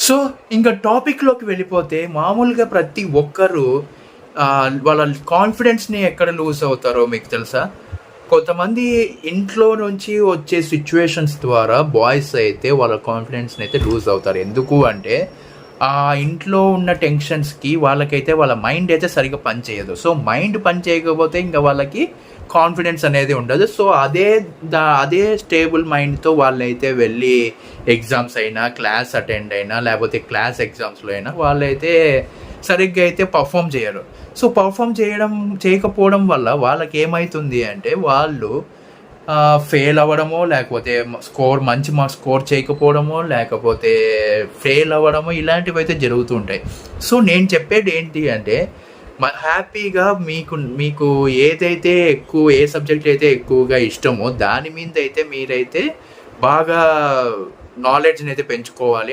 So, ఇంక టాపిక్‌లోకి వెళ్ళిపోతే మామూలుగా ప్రతి ఒక్కరు వాళ్ళ కాన్ఫిడెన్స్‌ని ఎక్కడ లూజ్ అవుతారో మీకు తెలుసా? కొంతమంది ఇంట్లో నుంచి వచ్చే సిట్యుయేషన్స్ ద్వారా బాయ్స్ అయితే వాళ్ళ కాన్ఫిడెన్స్‌ని అయితే లూజ్ అవుతారు. ఎందుకు అంటే ఇంట్లో ఉన్న టెన్షన్స్‌కి వాళ్ళకైతే వాళ్ళ మైండ్ అయితే సరిగ్గా పని చేయదు. సో, మైండ్ పని చేయకపోతే ఇంక వాళ్ళకి కాన్ఫిడెన్స్ అనేది ఉండదు. సో, అదే స్టేబుల్ మైండ్‌తో వాళ్ళైతే వెళ్ళి ఎగ్జామ్స్ అయినా, క్లాస్ అటెండ్ అయినా, లేకపోతే క్లాస్ ఎగ్జామ్స్‌లో అయినా వాళ్ళైతే సరిగ్గా అయితే పర్ఫార్మ్ చేయరు. సో, చేయకపోవడం వల్ల వాళ్ళకేమైతుంది అంటే వాళ్ళు ఫెయిల్ అవ్వడమో, లేకపోతే మంచి మార్క్స్ స్కోర్ చేయకపోవడమో, లేకపోతే ఫెయిల్ అవ్వడమో ఇలాంటివైతే జరుగుతూ ఉంటాయి. సో, నేను చెప్పేది ఏంటి అంటే హ్యాపీగా మీకు ఏదైతే ఏ సబ్జెక్ట్ అయితే ఎక్కువగా ఇష్టమో దాని మీద అయితే మీరైతే బాగా నాలెడ్జ్‌ని అయితే పెంచుకోవాలి.